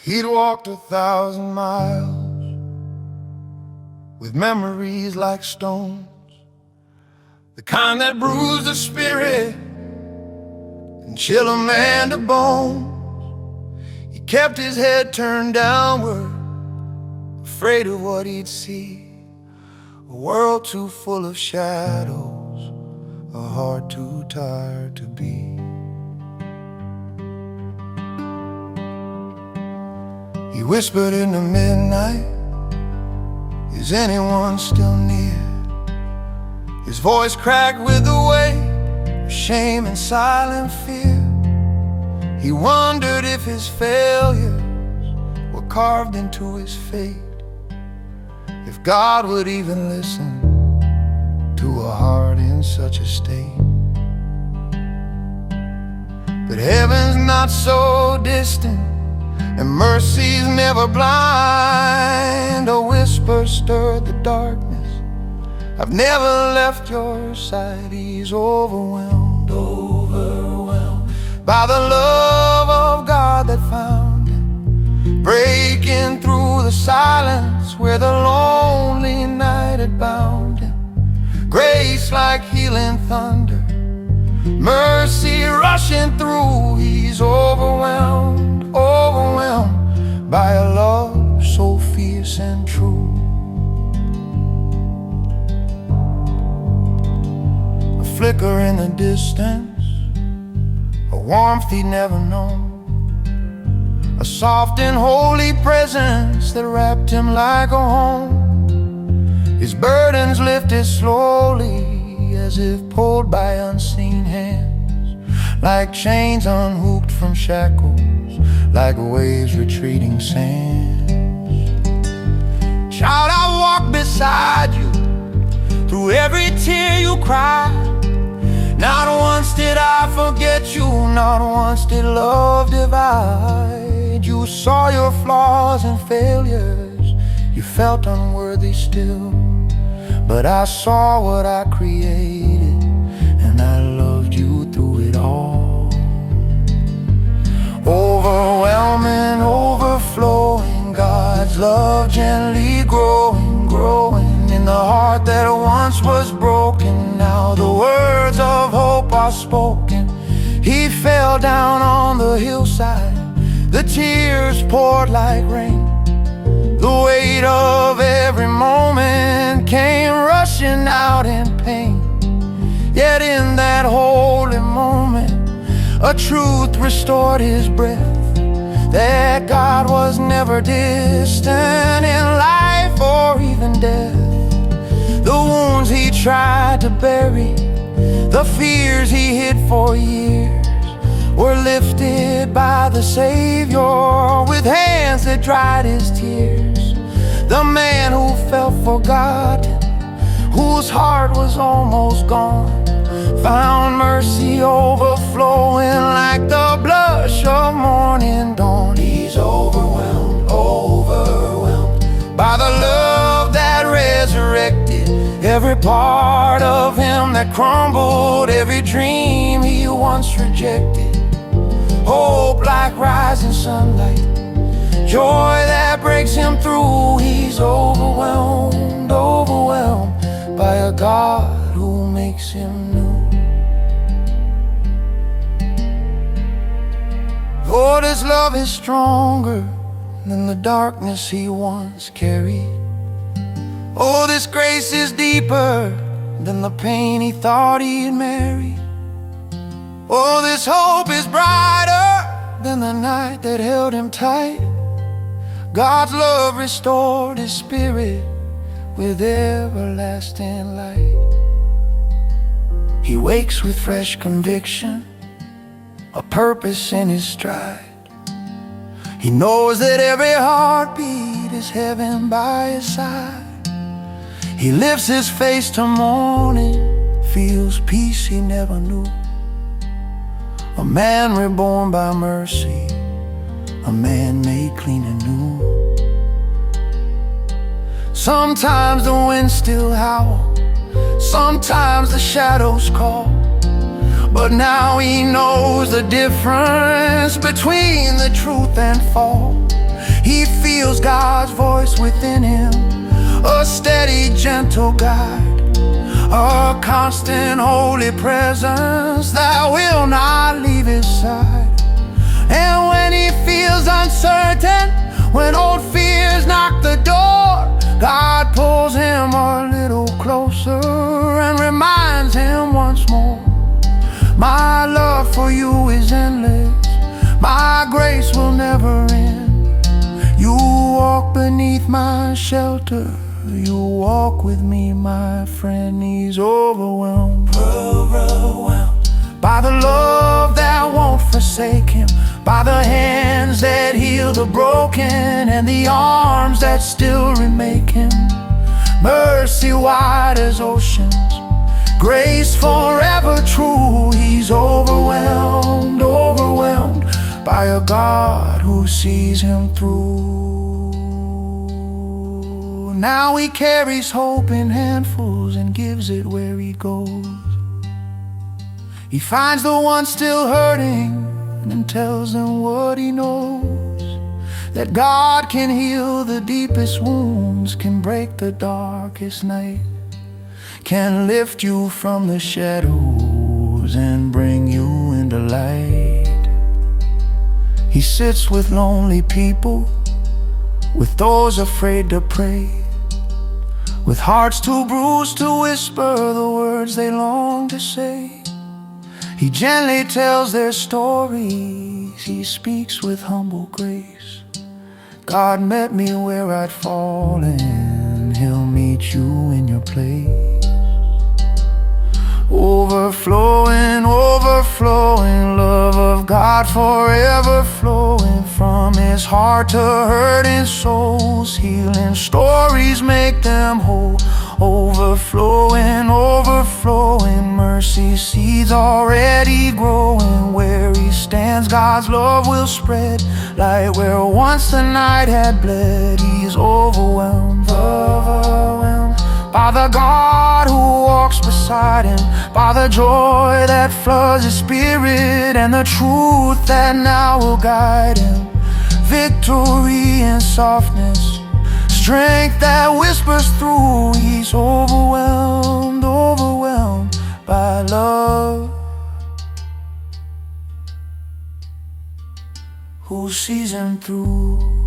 He'd walked 1,000 miles with memories like stones, the kind that bruise the spirit and chill a man to bones. He kept his head turned downward, afraid of what he'd see. A world too full of shadows, a heart too tired to be. He whispered in the midnight, "Is anyone still near?" His voice cracked with the weight of shame and silent fear. He wondered if his failures were carved into his fate, if God would even listen to a heart in such a state. But heaven's not so distant, and mercy's never blind. A whisper stirred the darkness, "I've never left your side." He's overwhelmed, overwhelmed by the love of God that found him, breaking through the silence where the lonely night had bound him. Grace like healing thunder, mercy rushing through. He's overwhelmed, overwhelmed by a love so fierce and true. A flicker in the distance, a warmth he'd never known, a soft and holy presence that wrapped him like a home. His burdens lifted slowly, as if pulled by unseen hands, like chains unhooked from shackles, like waves retreating sands. Child, I walk beside you through every tear you cry. Not once did I forget you, not once did love divide. You saw your flaws and failures, you felt unworthy still, but I saw what I created, and I loved you through it all. Overwhelming, overflowing, God's love gently growing, growing in the heart that once was broken. Now the words of hope are spoken. He fell down on the hillside, the tears poured like rain. The weight of every moment came rushing out in pain. Yet in that holy moment, a truth restored his breath, that God was never distant in life or even death. The wounds he tried to bury, the fears he hid for years, were lifted by the Savior with hands that dried his tears. The man who felt forgotten, whose heart was almost gone, found mercy overflowing like the blush of morning dawn. He's overwhelmed, overwhelmed by the love that resurrected every part of him that crumbled, every dream he once rejected. Hope like rising sunlight, joy that breaks him through. He's overwhelmed, overwhelmed by a God who makes him new. Lord, his love is stronger than the darkness he once carried. Oh, this grace is deeper than the pain he thought he'd married. Oh, this hope is brighter than the night that held him tight. God's love restored his spirit with everlasting light. He wakes with fresh conviction, a purpose in his stride. He knows that every heartbeat is heaven by his side. He lifts his face to morning, feels peace he never knew. A man reborn by mercy, a man made clean and new. Sometimes the winds still howl, sometimes the shadows call, but now he knows the difference between the truth and false. God's voice within him, a steady, gentle guide, a constant holy presence that will not leave his side. And when he feels uncertain, when old fears knock the door, God pulls him a little closer and reminds him once more, my love for you is endless, my grace will never end. You walk beneath my shelter, you walk with me, my friend. He's overwhelmed by the love that won't forsake him, by the hands that heal the broken and the arms that still remake him. Mercy wide as oceans, grace forever true. He's overwhelmed by a God who sees him through. Now he carries hope in handfuls and gives it where he goes. He finds the one still hurting and tells them what he knows, that God can heal the deepest wounds, can break the darkest night, can lift you from the shadows and bring you into light. He sits with lonely people, with those afraid to pray, with hearts too bruised to whisper the words they long to say. He gently tells their stories, he speaks with humble grace. God met me where I'd fallen, he'll meet you in your place. Overflowing love of God forever flowing from his heart to hurting souls. Healing stories make them whole. Overflowing mercy seeds already growing. Where he stands, God's love will spread. Light where once the night had bled. He's overwhelmed by the God who walks beside him, by the joy that floods his spirit and the truth that now will guide him. Victory in softness, strength that whispers through. He's overwhelmed by love who sees him through.